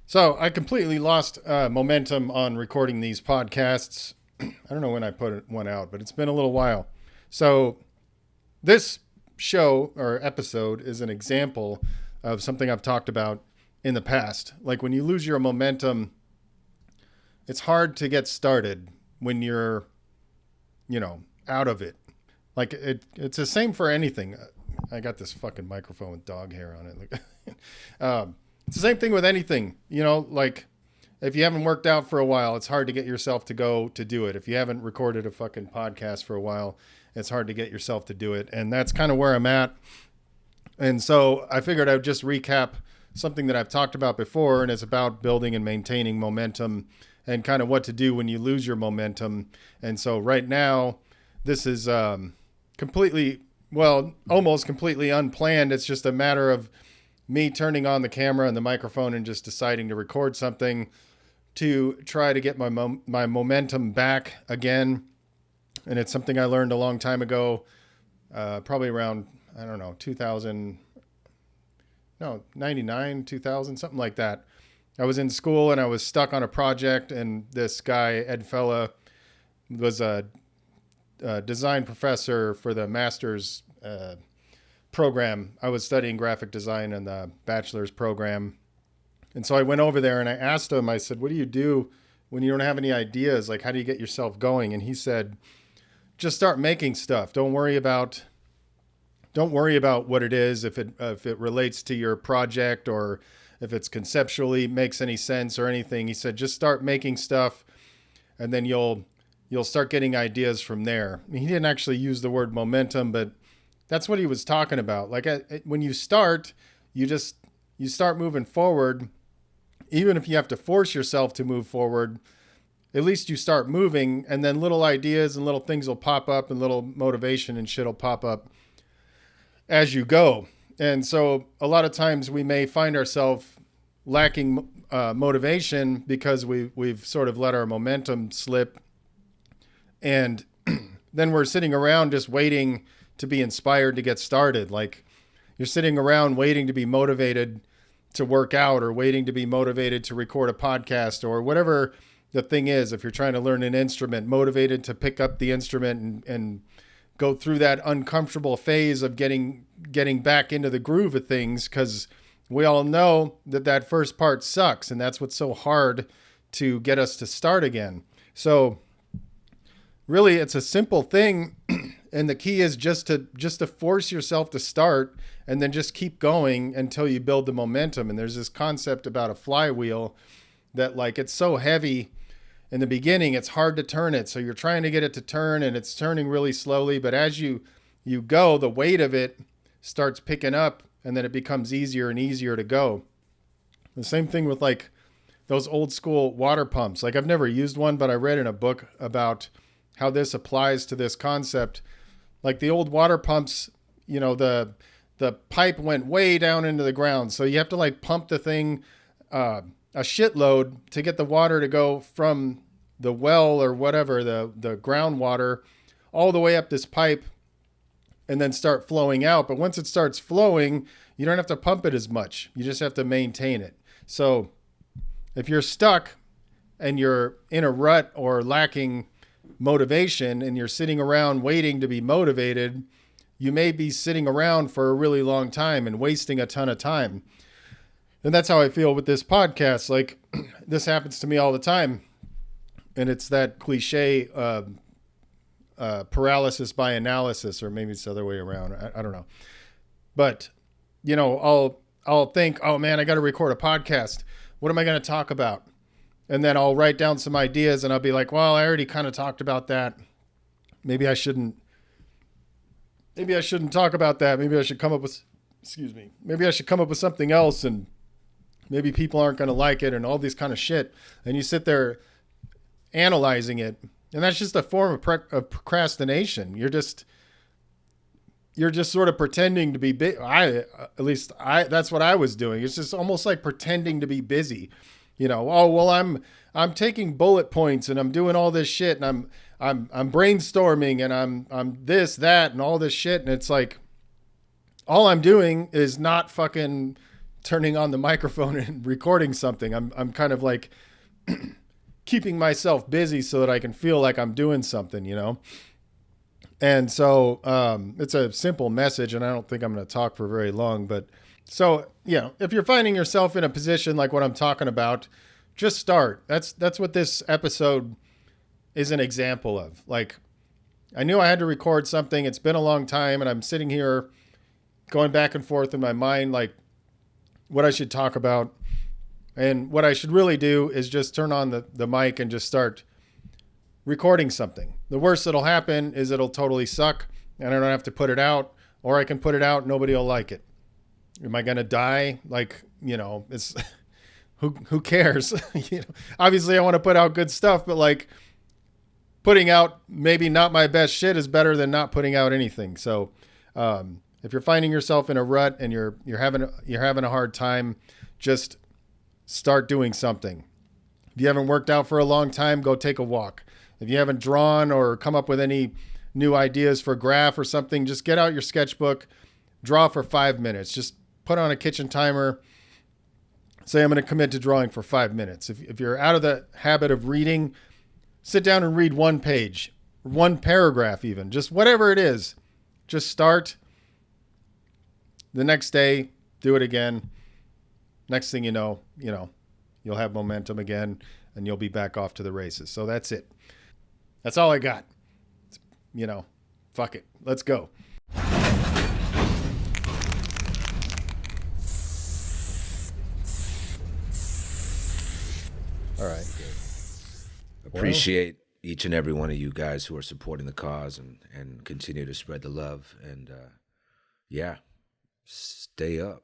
So I completely lost momentum on recording these podcasts. I don't know when I put one out, but it's been a little while. So this show or episode is an example of something I've talked about in the past. Like when you lose your momentum, it's hard to get started when you're, out of it. Like it's the same for anything. I got this fucking microphone with dog hair on it. It's the same thing with anything, like if you haven't worked out for a while, it's hard to get yourself to go to do it. If you haven't recorded a fucking podcast for a while, it's hard to get yourself to do it. And that's kind of where I'm at. And so I figured I'd just recap something that I've talked about before, and it's about building and maintaining momentum and kind of what to do when you lose your momentum. And so right now, this is almost completely unplanned. It's just a matter of me turning on the camera and the microphone and just deciding to record something to try to get my momentum back again. And it's something I learned a long time ago, probably around, 99, 2000, something like that. I was in school and I was stuck on a project, and this guy, Ed Fella, was a design professor for the master's program. I was studying graphic design in the bachelor's program. And so I went over there and I asked him, I said, what do you do when you don't have any ideas? Like, how do you get yourself going? And he said, just start making stuff. Don't worry about what it is, if it relates to your project or if it's conceptually makes any sense or anything. He said, just start making stuff and then you'll start getting ideas from there. I mean, he didn't actually use the word momentum, but that's what he was talking about. Like when you start, you start moving forward. Even if you have to force yourself to move forward, at least you start moving, and then little ideas and little things will pop up and little motivation and shit will pop up as you go. And so a lot of times we may find ourselves lacking motivation because we've sort of let our momentum slip. And then we're sitting around just waiting to be inspired to get started. Like you're sitting around waiting to be motivated to work out or waiting to be motivated to record a podcast or whatever the thing is. If you're trying to learn an instrument, motivated to pick up the instrument and go through that uncomfortable phase of getting back into the groove of things, because we all know that first part sucks, and that's what's so hard to get us to start again. So really, it's a simple thing, and the key is just to force yourself to start and then just keep going until you build the momentum. And there's this concept about a flywheel that, like, it's so heavy in the beginning, it's hard to turn it. So you're trying to get it to turn and it's turning really slowly. But as you go, the weight of it starts picking up and then it becomes easier and easier to go. The same thing with like those old school water pumps. Like I've never used one, but I read in a book about how this applies to this concept. Like the old water pumps, the pipe went way down into the ground. So you have to like pump the thing a shitload to get the water to go from the well or whatever, the groundwater, all the way up this pipe and then start flowing out. But once it starts flowing, you don't have to pump it as much. You just have to maintain it. So if you're stuck and you're in a rut or lacking motivation and you're sitting around waiting to be motivated, you may be sitting around for a really long time and wasting a ton of time. And that's how I feel with this podcast. Like this happens to me all the time. And it's that cliche paralysis by analysis, or maybe it's the other way around. I don't know. But, I'll think, oh man, I got to record a podcast. What am I going to talk about? And then I'll write down some ideas and I'll be like, well, I already kind of talked about that. Maybe I shouldn't talk about that. Maybe I should come up with something else, and maybe people aren't going to like it and all this kind of shit. And you sit there analyzing it. And that's just a form of procrastination. You're just sort of pretending to be that's what I was doing. It's just almost like pretending to be busy. I'm taking bullet points and I'm doing all this shit and I'm brainstorming and I'm this, that, and all this shit. And it's like, all I'm doing is not fucking turning on the microphone and recording something. I'm kind of like keeping myself busy so that I can feel like I'm doing something, you know? And so it's a simple message, and I don't think I'm going to talk for very long. But so, you know, if you're finding yourself in a position like what I'm talking about, just start. That's what this episode is an example of. Like, I knew I had to record something. It's been a long time, and I'm sitting here going back and forth in my mind, like what I should talk about. And what I should really do is just turn on the mic and just start recording something. The worst that'll happen is it'll totally suck and I don't have to put it out, or I can put it out and nobody will like it. Am I going to die? Like, you know, it's who cares? You know, obviously I want to put out good stuff, but like putting out maybe not my best shit is better than not putting out anything. So, if you're finding yourself in a rut and you're having a hard time, just start doing something. If you haven't worked out for a long time, go take a walk. If you haven't drawn or come up with any new ideas for graph or something, just get out your sketchbook, draw for 5 minutes. Just put on a kitchen timer. Say, I'm going to commit to drawing for 5 minutes. If you're out of the habit of reading, sit down and read one page, one paragraph even, just whatever it is. Just start. The next day, do it again. Next thing you know, you'll have momentum again and you'll be back off to the races. So that's it. That's all I got. You know, fuck it. Let's go. All right. Appreciate each and every one of you guys who are supporting the cause and continue to spread the love. And yeah, stay up.